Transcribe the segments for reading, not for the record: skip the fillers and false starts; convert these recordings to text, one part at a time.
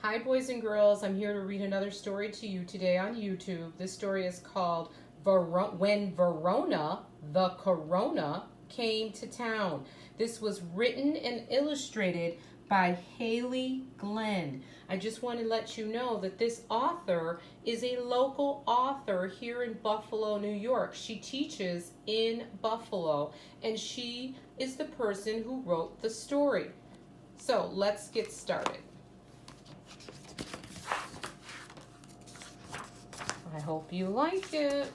Hi, boys and girls. I'm here to read another story to you today on YouTube. This story is called When Virona, the Corona, Came to Town. This was written and illustrated by Haley Glenn. I just want to let you know that this author is a local author here in Buffalo, New York. She teaches in Buffalo, and she is the person who wrote the story. So let's get started. I hope you like it.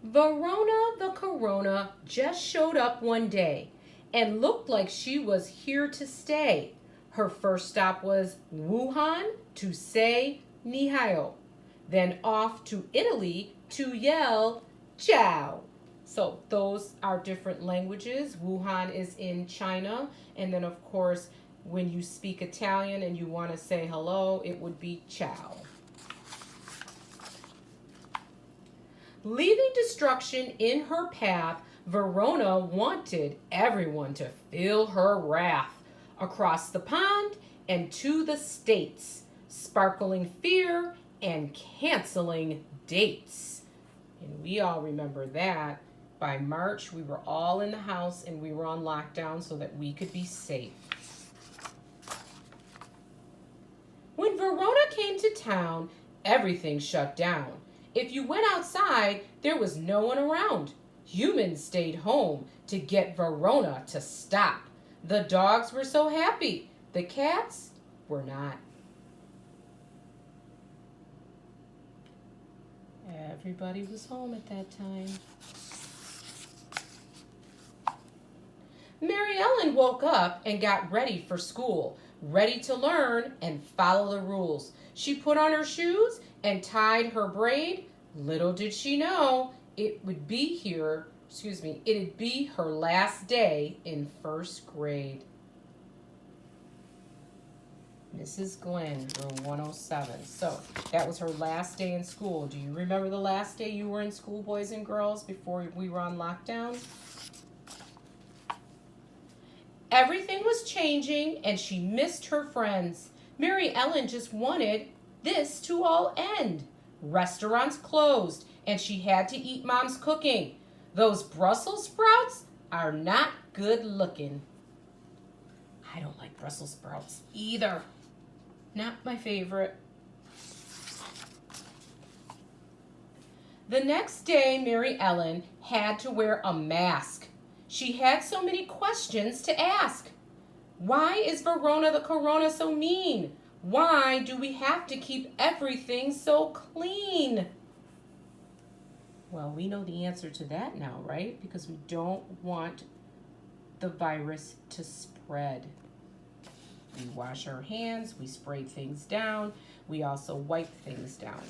Virona the Corona just showed up one day and looked like she was here to stay. Her first stop was Wuhan to say ni hao, then off to Italy to yell ciao. So those are different languages. Wuhan is in China, and then of course when you speak Italian and you want to say hello, it would be ciao. Leaving destruction in her path, Virona wanted everyone to feel her wrath. Across the pond and to the States, sparkling fear and canceling dates. And we all remember that. By March, we were all in the house and we were on lockdown so that we could be safe. When Virona came to town, everything shut down. If you went outside, there was no one around. Humans stayed home to get Virona to stop. The dogs were so happy. The cats were not. Everybody was home at that time. Mary Ellen woke up and got ready for school, ready to learn and follow the rules. She put on her shoes and tied her braid. Little did she know it'd be her last day in first grade. Mrs. Glenn, room 107. So that was her last day in school. Do you remember the last day you were in school, boys and girls, before we were on lockdown? Everything was changing and she missed her friends. Mary Ellen just wanted this to all end. Restaurants closed and she had to eat Mom's cooking. Those Brussels sprouts are not good looking. I don't like Brussels sprouts either. Not my favorite. The next day, Mary Ellen had to wear a mask. She had so many questions to ask. Why is Virona the Corona so mean? Why do we have to keep everything so clean? Well, we know the answer to that now, right? Because we don't want the virus to spread. We wash our hands, we spray things down, we also wipe things down.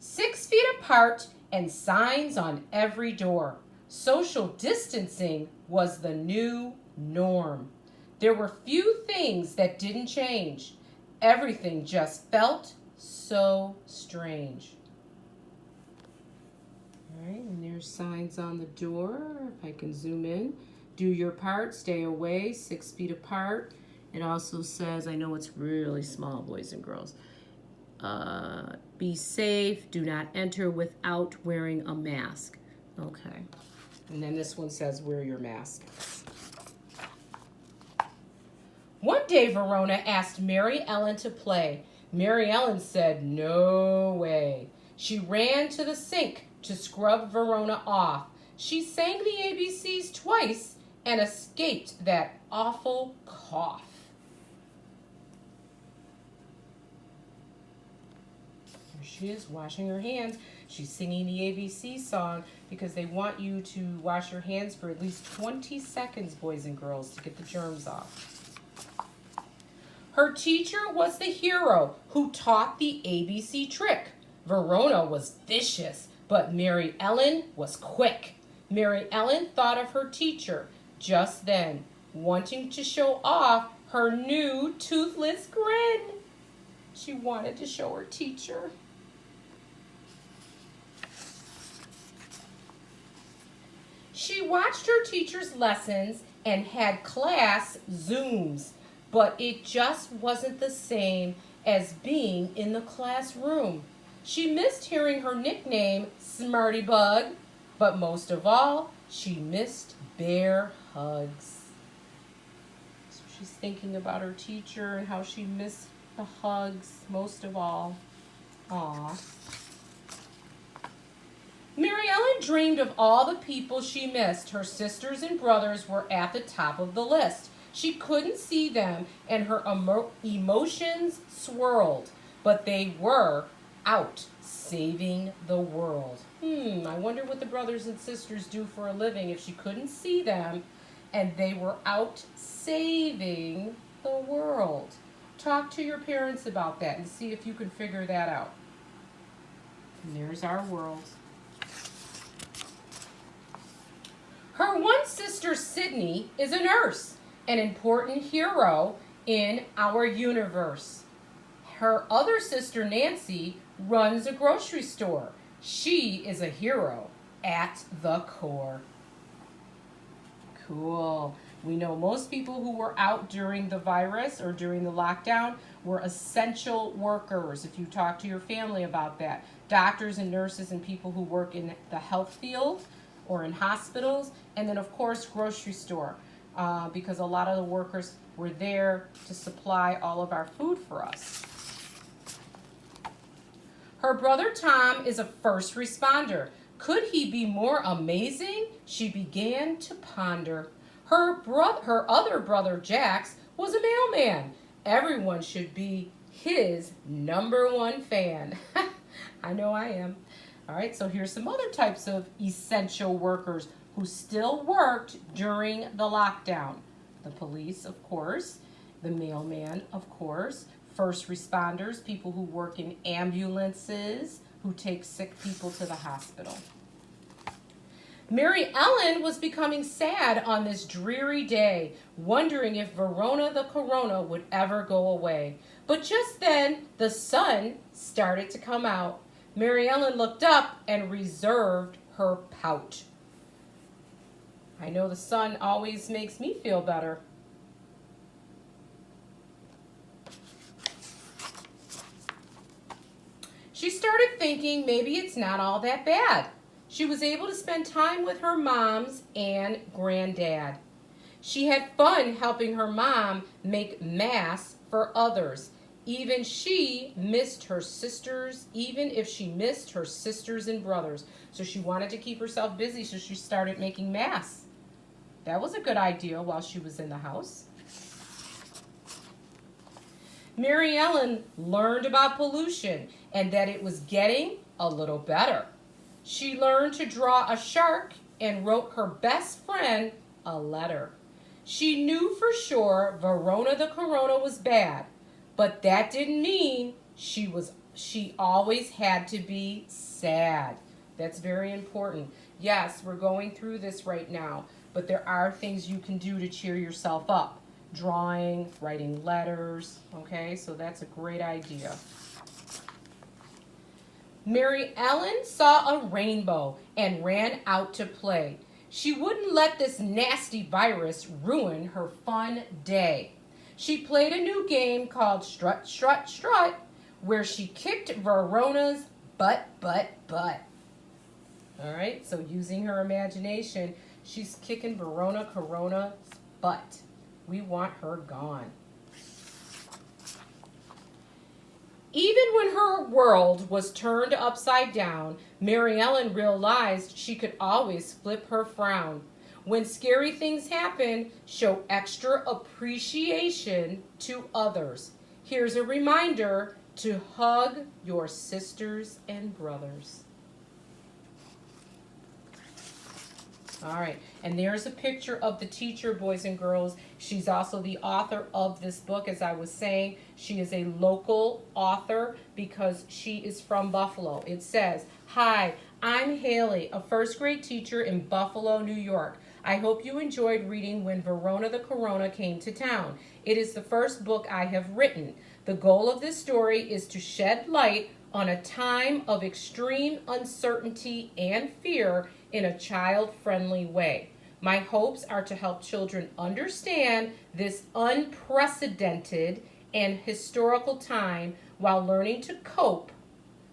6 feet apart and signs on every door. Social distancing was the new norm. There were few things that didn't change. Everything just felt so strange. All right, and there's signs on the door. If I can zoom in. Do your part, stay away, 6 feet apart. It also says, I know it's really small, boys and girls. Be safe, do not enter without wearing a mask. Okay. And then this one says, wear your mask. One day, Virona asked Mary Ellen to play. Mary Ellen said, no way. She ran to the sink to scrub Virona off. She sang the ABCs twice and escaped that awful cough. Here she is washing her hands. She's singing the ABC song because they want you to wash your hands for at least 20 seconds, boys and girls, to get the germs off. Her teacher was the hero who taught the ABC trick. Virona was vicious, but Mary Ellen was quick. Mary Ellen thought of her teacher just then, wanting to show off her new toothless grin. She wanted to show her teacher. She She watched her teacher's lessons and had class Zooms, but it just wasn't the same as being in the classroom. She missed hearing her nickname, Smarty Bug, but most of all, she missed bear hugs. So she's thinking about her teacher and how she missed the hugs most of all. Aww. Mary Ellen dreamed of all the people she missed. Her sisters and brothers were at the top of the list. She couldn't see them, and her emotions swirled, but they were out saving the world. I wonder what the brothers and sisters do for a living if she couldn't see them and they were out saving the world. Talk to your parents about that and see if you can figure that out. And there's our world. Her one sister, Sydney, is a nurse, an important hero in our universe. Her other sister, Nancy, runs a grocery store. She is a hero at the core. Cool. We know most people who were out during the virus or during the lockdown were essential workers. If you talk to your family about that, doctors and nurses and people who work in the health field or in hospitals, and then of course grocery store, because a lot of the workers were there to supply all of our food for us. Her brother Tom is a first responder. Could he be more amazing? She began to ponder. Her other brother Jax was a mailman. Everyone should be his #1 fan. I know I am. All right, so here's some other types of essential workers who still worked during the lockdown. The police, of course. The mailman, of course. First responders, people who work in ambulances, who take sick people to the hospital. Mary Ellen was becoming sad on this dreary day, wondering if Virona the Corona would ever go away. But just then, the sun started to come out. Mary Ellen looked up and reserved her pout. I know the sun always makes me feel better. She started thinking maybe it's not all that bad. She was able to spend time with her moms and granddad. She had fun helping her mom make masks for others. Even if she missed her sisters and brothers. So she wanted to keep herself busy, so she started making masks. That was a good idea while she was in the house. Mary Ellen learned about pollution and that it was getting a little better. She learned to draw a shark and wrote her best friend a letter. She knew for sure Virona the Corona was bad, but that didn't mean she always had to be sad. That's very important. Yes, we're going through this right now, but there are things you can do to cheer yourself up. Drawing, writing letters, okay? So that's a great idea. Mary Ellen saw a rainbow and ran out to play. She wouldn't let this nasty virus ruin her fun day. She played a new game called Strut, Strut, Strut, where she kicked Verona's butt. All right, so using her imagination, she's kicking Virona Corona's butt. We want her gone. Even when her world was turned upside down, Mary Ellen realized she could always flip her frown. When scary things happen, show extra appreciation to others. Here's a reminder to hug your sisters and brothers. All right, and there's a picture of the teacher, boys and girls. She's also the author of this book, as I was saying. She is a local author because she is from Buffalo. It says, "Hi, I'm Haley, a first grade teacher in Buffalo, New York. I hope you enjoyed reading When Virona the Corona Came to Town. It is the first book I have written. The goal of this story is to shed light on a time of extreme uncertainty and fear in a child-friendly way. My hopes are to help children understand this unprecedented and historical time while learning to cope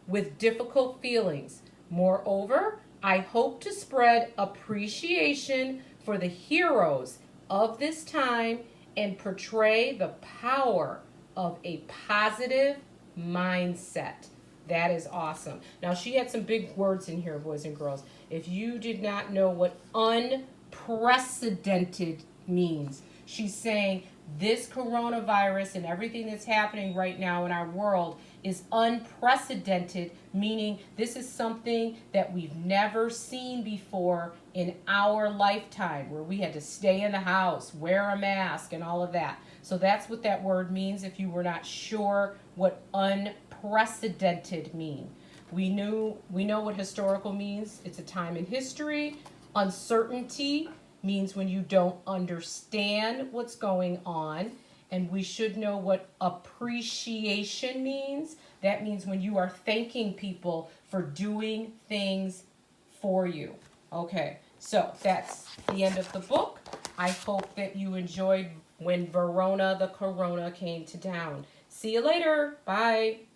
with difficult feelings. Moreover, I hope to spread appreciation for the heroes of this time and portray the power of a positive mindset. That is awesome. Now, she had some big words in here, boys and girls. If you did not know what unprecedented means, she's saying this coronavirus and everything that's happening right now in our world is unprecedented, meaning this is something that we've never seen before in our lifetime, where we had to stay in the house, wear a mask, and all of that. So that's what that word means if you were not sure what unprecedented mean. We know what historical means. It's a time in history. Uncertainty means when you don't understand what's going on. And we should know what appreciation means. That means when you are thanking people for doing things for you. Okay, so that's the end of the book. I hope that you enjoyed When Virona the Corona Came to Town. See you later. Bye.